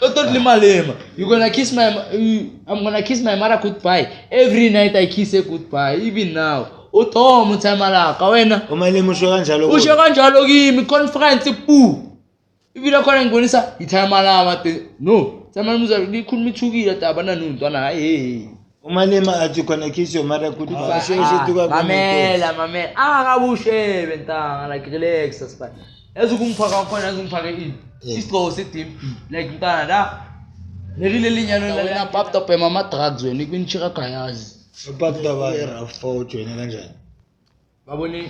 Don't lima. I'm gonna kiss my mother goodbye. Every night I kiss her goodbye. Even now. Uthoma uthamalaka wena. Umalema usho kanjalo. Usho kanjalo kimi conference pu. Ibila khona ngibonisa ithamalama no. Thamalama likhuluma ithukile tabana nontwana hayi. Umalema athi khona kiss your mother goodbye. Mamela. Akabushebe ntanga like relax sibani. Ezukumphaka khona ezukumphaka ini. Isigqoko seteam like ntana la. Leli linyano la pap top mama drugs wena ikwinchika gayazi. Upapta ba era4 wena kanjani? Babone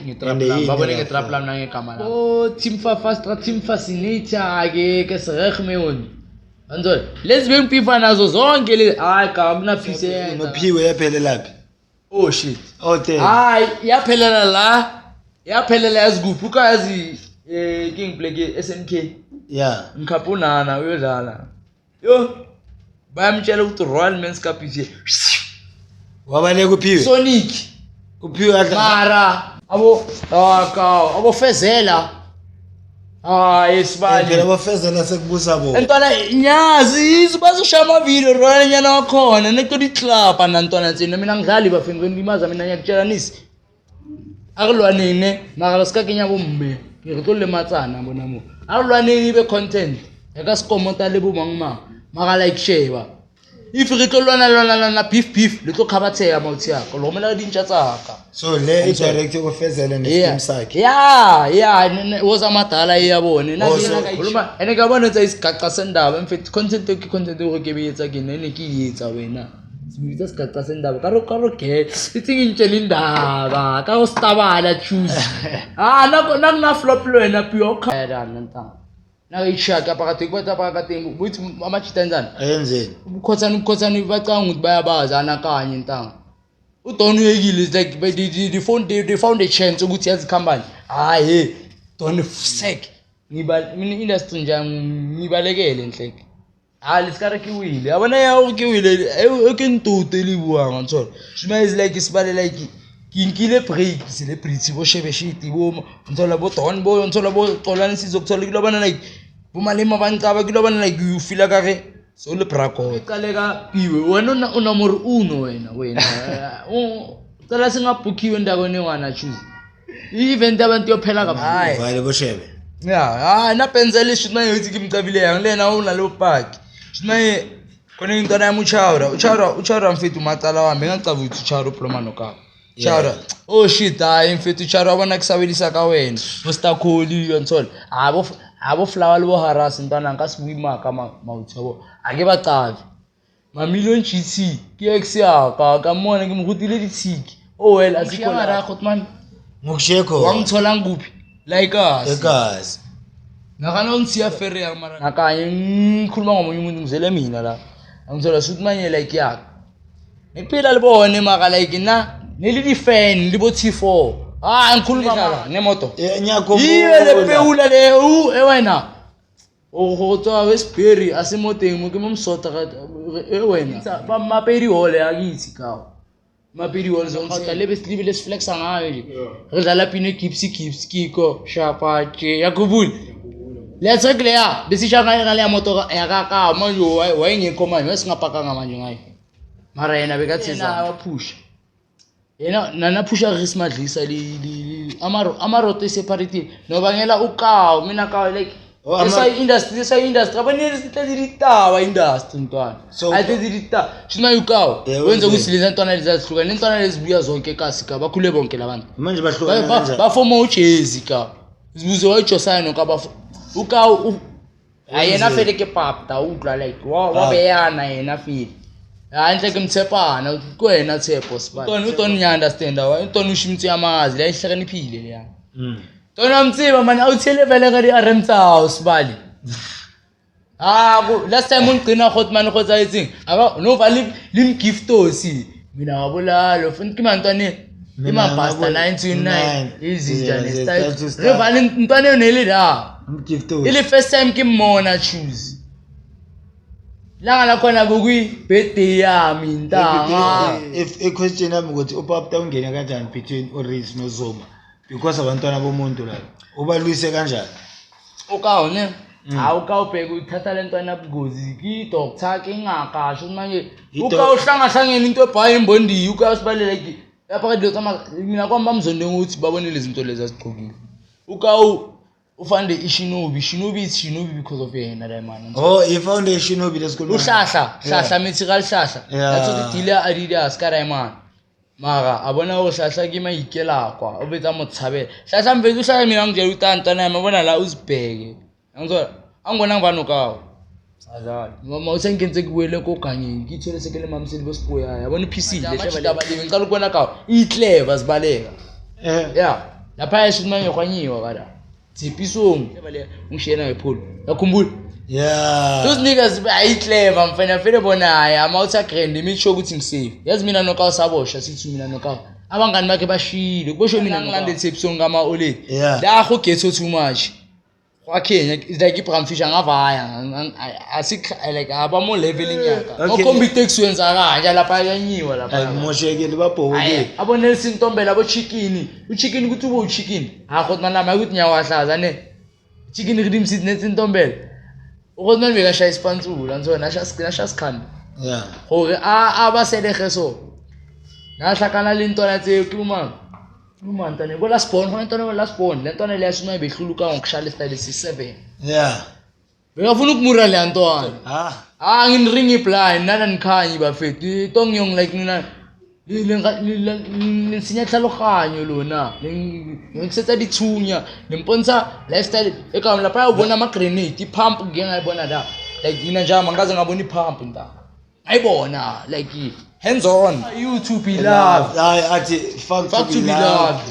ngetrap lam nangegama la. Oh team fascinator ke sereg wona. Anzo let's bring pifa nazo zonke le hayi ka mna phise. Nophiwe yaphelela laphi? Oh shit. Oh damn. Hayi yaphelela la. Yaphelela yaziguphi ukazi King Black SNK. Yeah. Mkhapunana uyodlala. Yo. Bayamtshela ukuthi Royal Men's Cup is here. Wabale kuphiwe? Sonic. Kuphiwe adla. Mara abo fezela. Yesibali. Phela bafezela sekubusa bo. Ntwana nyazi izibazoshaya ama video Royal nyana wakhona nekodi club nantwana ntsini mina ngidlali bafeni ngilimaza mina ngiyakutshela nisi. Akulwanene mara sikakenya bomme. Ngirotole matsana bona mo. Akulwanene be content. Eka sikomota le bo mangma. Mara like sheba. If re tlo lwana beef le tlo khabatheka mauthi yakho lo mela dintja tsaka. So le direct ukufezela neskim sakhe. Yeah was amadala iyabone nakina kayikhuluma ene kabona etsa isigaqa sendaba mfethu content o ke beyetsa ke nene ke yetsa wena. Sibitsa isigaqa sendaba karo ke ithingi intshela indaba ka ustabala choose. Na flop lo wena pure khaya nantanga. Nayishaka phakathi kwethu phakathi uthi amachitanzana ayenzeni ukhothana bacanga ukuthi bayabazana kanye intanga uDon uyekile is like they found a chance ukuthi yazi company hayi Don sek mina industry nje ngibalekele enhleke lesikara kiwile yabona yawo kiwile ekintude libuwa nganthola shima is like isibale like kinkile break celebrity bo shebe shit bo nthola bo Don bo nthola bo xolana sizokuthola kulobana like bumalema bancaba kulobana like you feel kare so le brako qaleka piwe wena una more uno wena ucela singabookiwe ndakweni ngwana choose event abantu yophela kabi vale bo shebe na penzele shina yothi kimcabile yangilena una lo park shina kone intwana ya uchara mfethu macala wami ngicaba ukuthi uchara plomano ka Chara oh shit hayi mfethu Chara wabona kusabelisa ka wena Mr Kholi yontola abo flower lo harass intwana nkasibuima kama mauthi yabo ake bacavi ma million GT KX yaka kamona ngimkhutile lithiki oh well asikho la khotman ngokushekho wangithola nguphi like us egazi nakana unsiya ferry yamara nakanye ngikhuluma ngomunye umuntu ngizele mina la angithola suthi manje like yakhe Niphila libone maka like na neli fan libo T4 ngikhuluma nemoto nyakho yiwe lepeula le wena ogotwa wesberry asemoteng mo ke momsota wena ba mapedi hole akithi kawo mapedi hole zonke lebe slibe lesiflexa ngayo nje re dlala pine kipsi kiko shapa che yakubuli let's go ya besishaka ngale moto yakaka manje wayengekho manje wasingapakanga manje ngayo mara yena bekathisa waphusha yena nana phusha rismadlisa amaroto separate nobangela ukawo mina kawo like esa industry abanele sihlelitaba industry ntwana ayithezilita shina ukawo wenza ukusilisa ntwana lezahluka nentwana lezibuya zonke kasi ka bakhule bonke labantu manje bahluka kanjani bafoma ujezi ka zibuze wayiJosaya nokaba ukawo ayena fele ke papta ukla like wabeyana yena file Anhle kumthepana kwena Tshepo sibani uToni nya understand uToni ushimtsi yamazi la ihlakaniphile leya Tona amtsiba man awuthele vele ka di RM house bali last time ungcina khotman khotsa itsing aba no vali lim giftosi mina wabulalo futhi kimantwane imabasta 929 izinja nestyle re vali ntwane neli la giftosi ile first time kimona choose Langa la khona bukwi birthday yami intanga if a question yami ukuthi upapta ungena kanjani between uRiz noZuma because abantwana bomuntu la ubalwise kanjani ukawo ne awukawubheka uthatha lento anabugozi ki doctor ke ngakasho manje ukawuhlangahlangene into ebhayi imbondiyi ukawusibalela ki lapha ke doctor mina kwami bamzonde ukuthi babonile izinto lezi azigqokile ufande ishinobi is shinobi because of yena la man. Oh, he found a shinobi lesikhuluma. Uhlahla mythical hlahla. That's what the dealer Adidas ka Rayman. Mara abona o hlahla ke maikela kwa o betsa mothabela. Hlahla mvezi uhlala mina ngijela utantana yabona la uzibheke. Ngizwa angibona ngibani kawo. Azali. Mama usengenze kuwele kokanye ngithole sekele mamseli bosipoya yabona iPC lehle balebe ngicela ukubona kawo. I-clever zibaleka. Yeah. Lapha yesho manje kwanyiwa kada. Zipisong ngishena ngepholo yakhumbula those niggas ayi clever mfana vele bona hayi amouth grand imisho ukuthi ngisafe yazi mina nokawu sabosha sithi mina nokawu abangani bakhe bashile kusho mina ngilande Tshepisong ngama Ole la go getso too much kwakhe is like iBram Fisher ngavaya asik like abamo leveling yaka ngokombi taxi wenza kanje lapha yanyiwa lapha ayimoshekele babhoke abonela sintombela abo chicken uchicken ukuthi ube uchicken akho manama ukuthi nyawahlaza ne chicken ridim sit netsintombela ukhona beka shaya ispantsula nzo nasha sikhanda gore abasele geso nahlakana lentona tse kuma ntane go last born hona ntona last born lentona le yasuna behluluka ngokushala style si7 bekafuna ukumura le ntwana nginiringi blind nana nikhanyi bafethi tongiyong like nina lesinya tlhaloganyo lona ngisetsa dithunya lempontsha lifestyle ekam lapha ubona ama grenade pump ngiyayibona la like mina njama ngaze ngabona ipump nta ayibona like hands on YouTube love athi fuck to be loved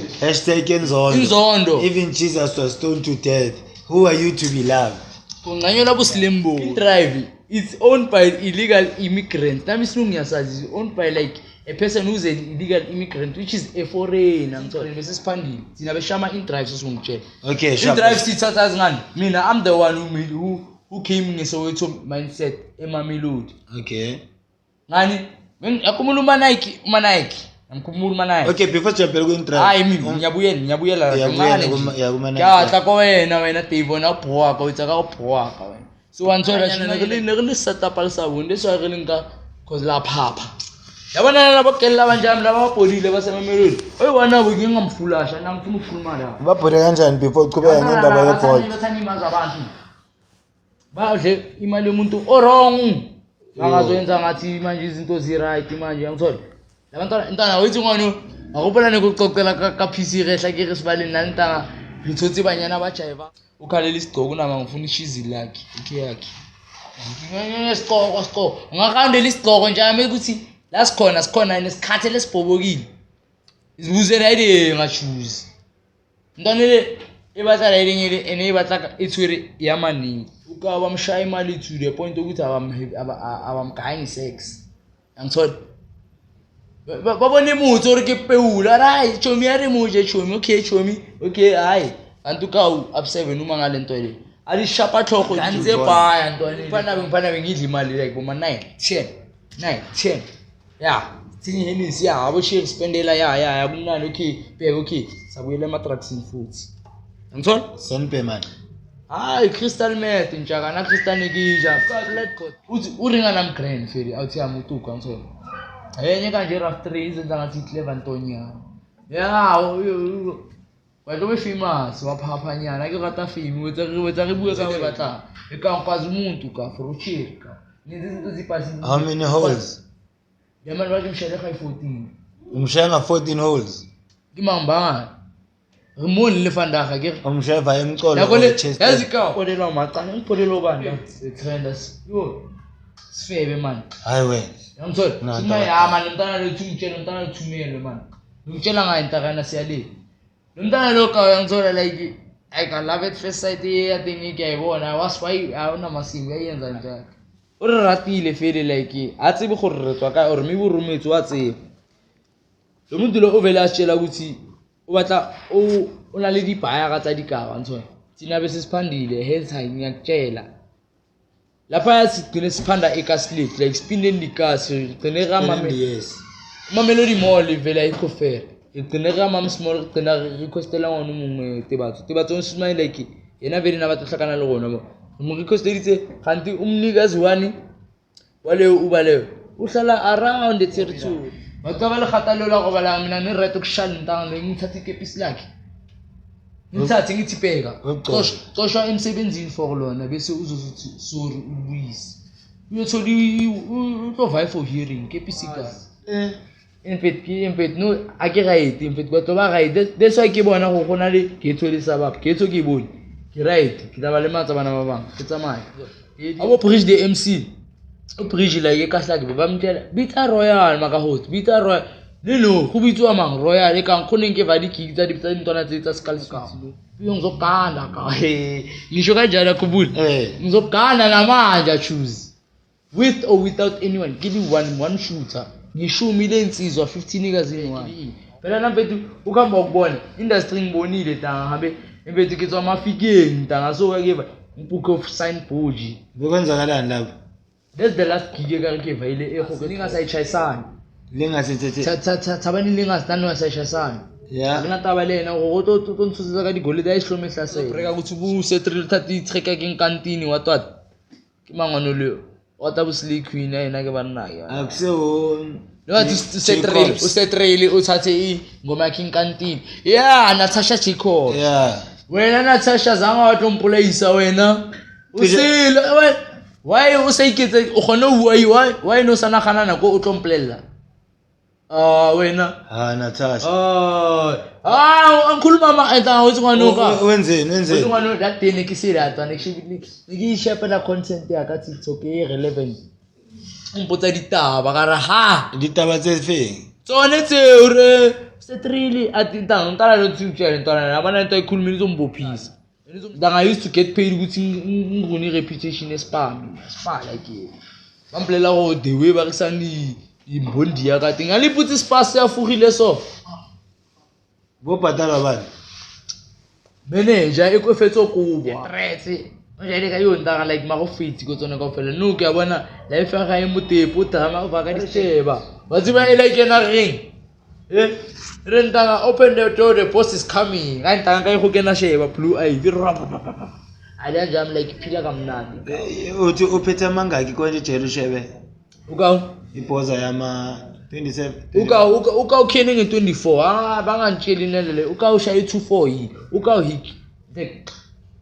#inzondo even Jesus was stoned to death who are you to be loved kunganyola buslembo drive it's owned by illegal immigrants nami isilungu ngiyasazi owned by like a person who's an illegal immigrant which is a foreigner ngithola bese siphambili thina beshama in drive sesingitshela okay in drive sithatha azingani mina I'm the one who came ngeSoweto mindset eMamelodi okay ngani akumula umanike ngikhumula umanike okay before jump ku drive hayi mina ngiyabuyela ngiyatla ko wena Dave na bhoka utsa ka bhoka wena so wanthola shina ngile setup alisabunde so ngilinga cause la phapha yabona labo kela banjani laba babholile baseMamelodi oyiwana bo ngingamfulasha nangifuna ukukhuluma la babhole kanjani before uqhubeka ngendaba yebhola bathani imaza abantu badle imali yomuntu orong angazoyenza ngathi manje izinto zi right manje ngithola labantwana intana wethi ngwane akubona nekuxoxela ka PC rehla ke resibaleni nantanga ngithotsi banyana bajayiva ukhalela isigcoko nama ngifuna ishizi lakhe yakhe nginesicoko ungakhandela isigcoko njalo ukuthi la sikhona nesikhathe lesibhobokile izibuzela ide ngachuzi intana le ebatla lenyele enebatla ithwere yamaningi ukaba mshaya imali to the point ukuthi abamgayi sex ngithola babone imutho uri ke peula right chomi yari muje chomi okay hayi kanti ukawu up7 uma ngalento le ali shapa tlhogo nze baya ntwana mfana ngidla imali like boma 9 10 yeah thini henisi ya abo share spendela ya kunani okay sabuyela ematraxini futhi ngithola senpe man hayi crystal meth njaka na crystal nikija uthi uringa nam grand feri awuthi yamutuka ngithola yenye kanje rough 3 izenza ngathi clever ntonyana batho be famous waphaphanyana ke rata fame wetsa re bua ka we batla e ka nkwazi umuntu ka for uchika nizinto zipasi how many holes yamani bathi mshele ka 14 umshaya 14 holes kimamba remoni le fandaga ke umshaya emcolo yakole yazika kodela macana ngipholelo banda trenders yo sifebe man hayi we ngithola simaya man mntana lethumtshela mntana lethumele man ngitshela ngayo intakana siyale mntana lo ka ngithola like I can love it first sight yathi ngiyayibona was why awuna masimbi ayenza njalo uri ratile fele like atsibe gore retswa ka or maybe rometso wa tsebe lo muntu lo ovela tshela ukuthi o batla o na le dipaya ga tsa dikaba ntshona tsina bese siphandile health high ngiyakutshela lapha sigcine siphanda eKaslet like spinning likasi gcine ga Mamelodi Mall vela ikhofera igcine ga mam small gcina requestela ngona umngwe tebatso nsima like yena vele na batla hlakana le gona because they kanti umnikazi wani waleyo uba leyo uhlala around the territory bakabala khatalelwa ngoba la mina ni right ukushaya intanga ngithatha ikepisi lakhe ngithathe ngithipeka cosha emsebenzini for lona bese uzothi sorry ubuyise uyothola provide for hearing kepisi ka in fait no ake right in fait batho ba right that's why ke bona go gona le ke thole sabab ke tso ke bone ke right ke taba le matsa bana ba bang ke tsamaya abo bridge the MC o bridge la ke ka hlaka ba mtela bita royal maka host bita royal lelo go bitswa mang royal e kang khoneng ke va di kick tsa dipitsa ntwana tsa skull city yo ngizokanda ka ngisho kanjalo kubula ngizokanda namanje choose with or without anyone give you one shooter ngishumi lensizwa 15 ikazini wani phela namfethu ukhamba ukubona industry ngibonile tanga hambe emfethu kitswa amafikeni tanga so ke book of signboard bekwenzakalani lapho that's the last gig ekakeva ile ehoke ningasayitshayisana thabani lingasitani wasayitshayisana akuna taba lena go to ntshutsa ka digole da ihlome hlasela breka ukuthi bu setril 30 treka ke nkantini watwa ke mangwana le wata busli queen ayina ke banna ke akuseho no usetril uthathe ngoma yakhe nkantini Natasha Jacob wena Natasha zanga watompulayisa wena usile why usayiketse o gone why no sana ganana go o tlomplela wena Natasha angikhuluma ama eta uthi ngwanoka wenzeni ngwano that day nikisira atwa nikishapela content ya ka TikTok e relevant umpotsa ditaba kara ditaba tse feng tsone tse re setrili atintang ntala lo tsutshela ntwana abana into ikhulumile zombophisa I used to get paid ukuthi nguni reputation spam like bamplela go the way ba resani imbondi ya ka tinga le putsi space ya fugile so bo patala bana manager e go fetso kubo threats o jale ka yo ntanga like ma go fiti go tsona ka fela no ke ya bona life ya ga e motepo tama ba ka ditsheba ba tsiba e like na ring Rentanga open the door, the boss is coming. I tanga go kena sheba blue eye. I jam like pila kamnandi. Uthi uphethe mangaki konje Jerusalem? Uka ipoza yama 27. Uka ukhening in 24. Bangantsheli nelele. Uka ushaya 24 yi. Uka uhik.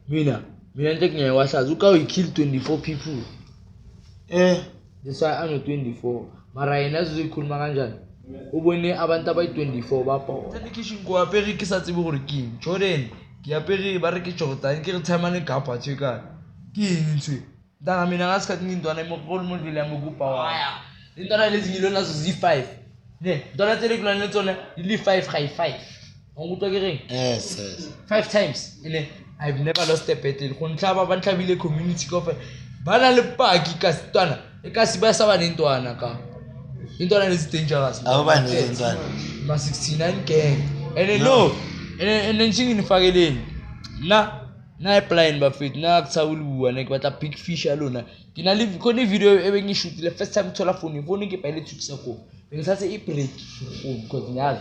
Mina nje ngiyawahlaza. Uka ukill 24 people. That's why I'm 24. Mara yena zikhuluma kanjani? Ubone abantu abayi 24 bapha tadikishin go apere ke sa tsebe gore ke Jordan ke apere ba re ke Jordan ke re tsamane gapa tsheka ke ntse danga mina ngasikhathi ngintwana imogolo modile amokupa wa intwana lezi ngilo nazo Z5 ne dona tsele kulana tsona li 5 high 5 ngutwa ke reng yes 5 times ene I've never lost a battle go ntlaba ba ntlabile community kofa bana le paki ka stwana e ka se ba sa ba nentwana ka intwana is dangerous awubani intwana ma 69 gang and then nginifakeleni na plan bafit na kuthawuluwa na ke batla big fish alona kina live khona video ebengishutile first time thola phone ke pile tukisa ko bengisathe I break phone because ngiyazi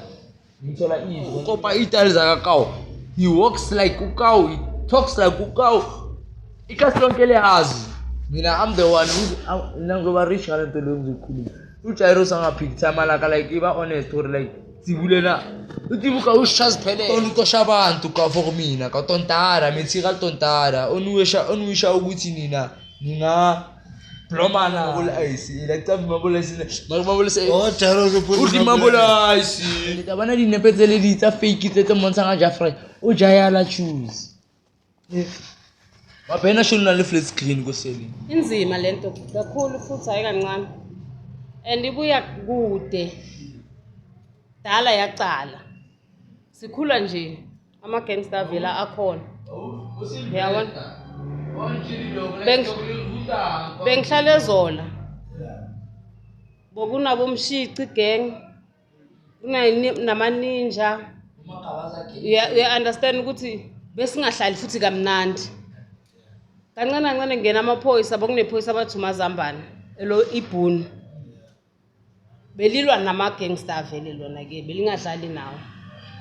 ngithola izo kopa itali zakakawo he walks like ukawo he talks like ukawo ikasilonke lehazi mina I'm the one who nangoba rich ngale nto lezikhuluma uJairo sangaphiki time like iba honest or like sibulena uthi buka ushaz phele onkosha abantu ka for mina ka tontara metsika tontara onwisha ukuthi nina ninga blomana bol ice like tabi mabol ice mabol ice Jairo uthi mabol ice tabana dinepetsele di tsa fake tse montshanga Jafrey o jayala choose waphena shona le flat screen ko selling inzima lento kakhulu futhi ayikancane and ibuya kude dala yaqala sikhula nje ama gangster vela akhona yabona bengihlale zola bokunabo umshici gang kunama ninja you understand ukuthi besingahlali futhi kamnandi kancane ngena amaphoyisa bokunephoyisa abathu mazambane elo ibhuni belilwa nama gangster vele lona ke belingadlali nawo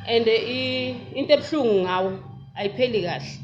and into ebhlungu ngawo ayipheli kahle